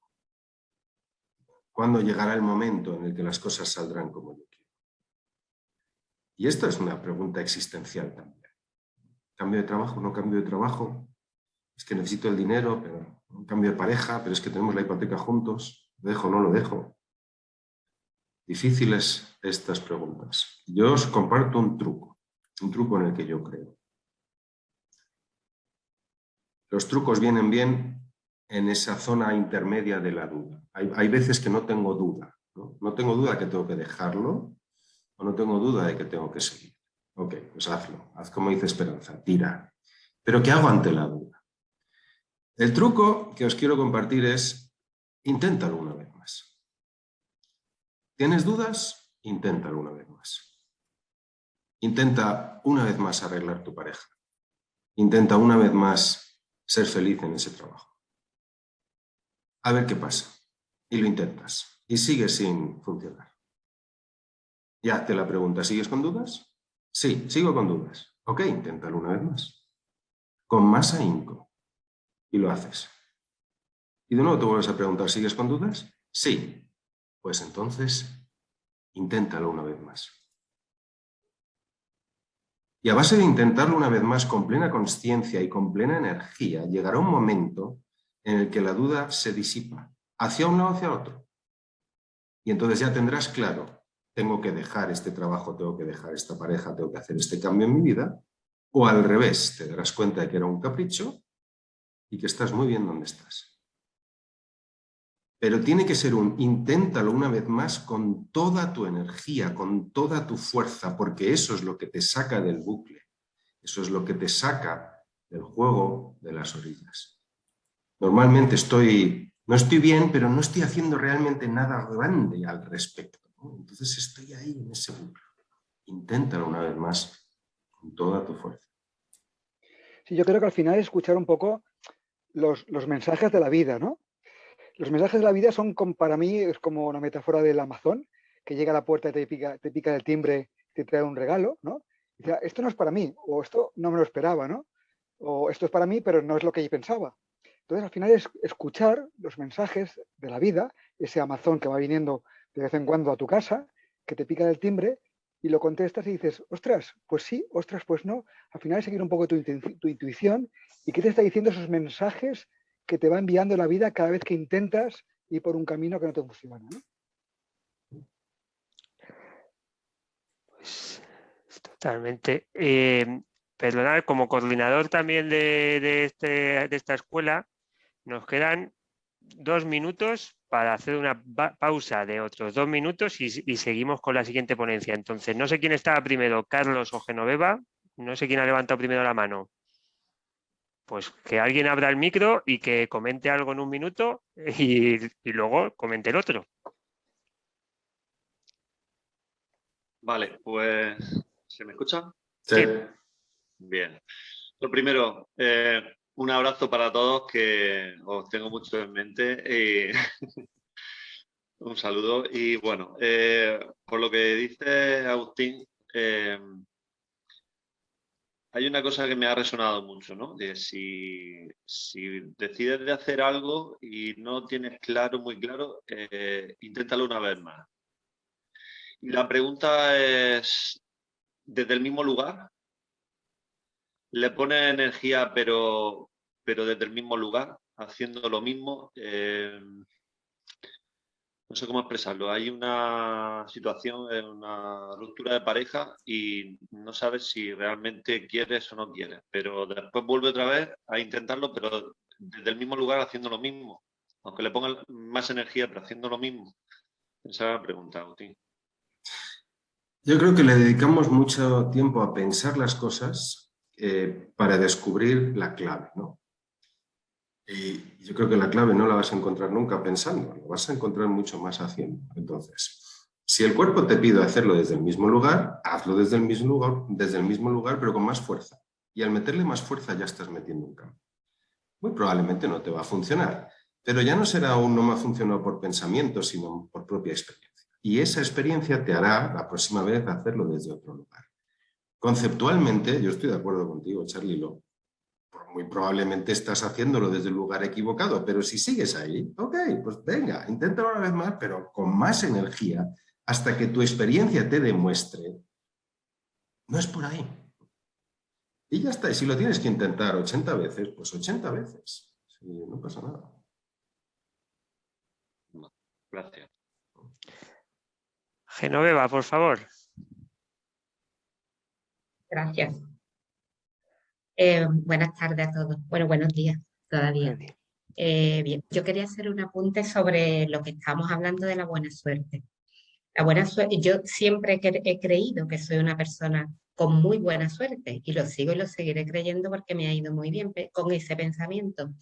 ¿Cuándo llegará el momento en el que las cosas saldrán como yo quiero? Y esto es una pregunta existencial también. ¿Cambio de trabajo? ¿No cambio de trabajo? Es que necesito el dinero, pero un cambio de pareja, pero es que tenemos la hipoteca juntos. ¿Lo dejo o no lo dejo? Difíciles estas preguntas. Yo os comparto un truco en el que yo creo. Los trucos vienen bien en esa zona intermedia de la duda. Hay veces que no tengo duda. No tengo duda que tengo que dejarlo o no tengo duda de que tengo que seguir. Ok, pues hazlo. Haz como dice Esperanza, tira. ¿Pero qué hago ante la duda? El truco que os quiero compartir es inténtalo una vez más. ¿Tienes dudas? Inténtalo una vez más. Intenta una vez más arreglar tu pareja. Intenta una vez más ser feliz en ese trabajo. A ver qué pasa. Y lo intentas. Y sigues sin funcionar. Y hazte la pregunta, ¿sigues con dudas? Sí, sigo con dudas. Ok, inténtalo una vez más. Con más ahínco. Y lo haces. Y de nuevo te vuelves a preguntar, ¿sigues con dudas? Sí. Pues entonces, inténtalo una vez más. Y a base de intentarlo una vez más con plena consciencia y con plena energía, llegará un momento en el que la duda se disipa, hacia un lado o hacia otro. Y entonces ya tendrás claro, tengo que dejar este trabajo, tengo que dejar esta pareja, tengo que hacer este cambio en mi vida, o al revés, te darás cuenta de que era un capricho y que estás muy bien donde estás. Pero tiene que ser inténtalo una vez más con toda tu energía, con toda tu fuerza, porque eso es lo que te saca del bucle. Eso es lo que te saca del juego de las orillas. Normalmente no estoy bien, pero no estoy haciendo realmente nada grande al respecto, ¿no? Entonces estoy ahí en ese bucle. Inténtalo una vez más con toda tu fuerza. Sí, yo creo que al final es escuchar un poco los mensajes de la vida, ¿no? Los mensajes de la vida son, para mí, es como una metáfora del Amazon, que llega a la puerta y te pica el timbre, te trae un regalo, ¿no? Y dice, esto no es para mí, o esto no me lo esperaba, ¿no? O esto es para mí, pero no es lo que yo pensaba. Entonces, al final es escuchar los mensajes de la vida, ese Amazon que va viniendo de vez en cuando a tu casa, que te pica el timbre, y lo contestas y dices, ostras, pues sí, ostras, pues no. Al final es seguir un poco tu intuición y qué te está diciendo esos mensajes que te va enviando la vida cada vez que intentas ir por un camino que no te funciona, ¿no? Pues totalmente. Perdonad, como coordinador también de esta escuela, nos quedan 2 minutos para hacer una pausa de otros 2 minutos y seguimos con la siguiente ponencia. Entonces, no sé quién estaba primero, Carlos o Genoveva. No sé quién ha levantado primero la mano. Pues que alguien abra el micro y que comente algo en 1 minuto y luego comente el otro. Vale, pues ¿se me escucha? Sí. Bien. Lo primero, un abrazo para todos, que os tengo mucho en mente. Y un saludo. Y bueno, por lo que dice Agustín, hay una cosa que me ha resonado mucho, ¿no? De si decides de hacer algo y no tienes muy claro, inténtalo una vez más. Y la pregunta es, ¿desde el mismo lugar? ¿Le pones energía pero desde el mismo lugar, haciendo lo mismo? No sé cómo expresarlo. Hay una situación, una ruptura de pareja y no sabes si realmente quieres o no quieres, pero después vuelve otra vez a intentarlo, pero desde el mismo lugar haciendo lo mismo. Aunque le pongan más energía, pero haciendo lo mismo. Esa es la pregunta, Agustín. Yo creo que le dedicamos mucho tiempo a pensar las cosas para descubrir la clave, ¿no? Y yo creo que la clave no la vas a encontrar nunca pensando, la vas a encontrar mucho más haciendo. Entonces, si el cuerpo te pide hacerlo desde el mismo lugar, hazlo desde el mismo lugar, pero con más fuerza. Y al meterle más fuerza ya estás metiendo un cambio. Muy probablemente no te va a funcionar, pero ya no será un no me ha funcionado por pensamiento, sino por propia experiencia. Y esa experiencia te hará la próxima vez hacerlo desde otro lugar. Conceptualmente, yo estoy de acuerdo contigo, Charly, muy probablemente estás haciéndolo desde el lugar equivocado, pero si sigues ahí, ok, pues venga, inténtalo una vez más, pero con más energía, hasta que tu experiencia te demuestre, no es por ahí. Y ya está, y si lo tienes que intentar 80 veces, pues 80 veces, sí, no pasa nada. Gracias. Genoveva, por favor. Gracias. Buenas tardes a todos. Bueno, buenos días todavía. Bien, yo quería hacer un apunte sobre lo que estamos hablando de la buena suerte. La buena suerte, yo siempre he creído que soy una persona con muy buena suerte y lo sigo y lo seguiré creyendo porque me ha ido muy bien con ese pensamiento.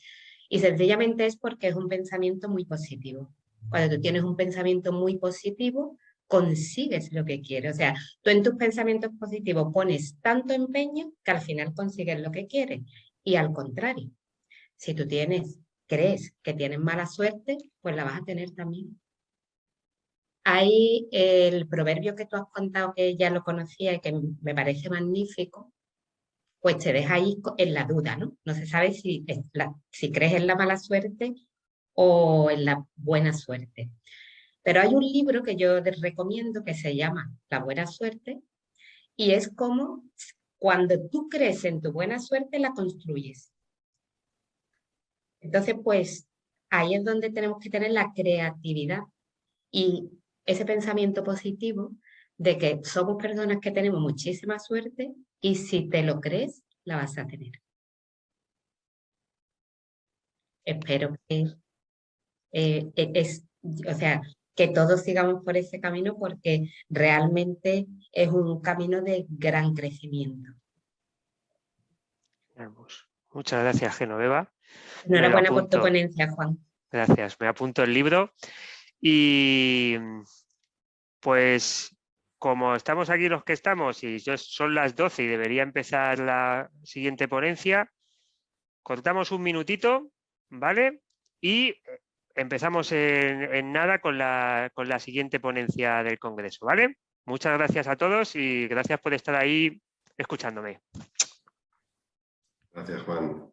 Y sencillamente es porque es un pensamiento muy positivo. Cuando tú tienes un pensamiento muy positivo, consigues lo que quieres. O sea, tú en tus pensamientos positivos pones tanto empeño que al final consigues lo que quieres. Y al contrario, si tú crees que tienes mala suerte, pues la vas a tener también. Hay el proverbio que tú has contado, que ya lo conocía y que me parece magnífico, pues te deja ahí en la duda, ¿no? No se sabe si crees en la mala suerte o en la buena suerte. Pero hay un libro que yo les recomiendo que se llama La buena suerte y es como cuando tú crees en tu buena suerte, la construyes. Entonces, pues ahí es donde tenemos que tener la creatividad y ese pensamiento positivo de que somos personas que tenemos muchísima suerte y si te lo crees, la vas a tener. espero que o sea, que todos sigamos por ese camino porque realmente es un camino de gran crecimiento. Muchas gracias, Genoveva. Enhorabuena por tu ponencia, Juan. Gracias, me apunto el libro. Y pues como estamos aquí los que estamos y son las 12 y debería empezar la siguiente ponencia, cortamos un minutito, ¿vale? Y empezamos en nada con la siguiente ponencia del Congreso, ¿vale? Muchas gracias a todos y gracias por estar ahí escuchándome. Gracias, Juan.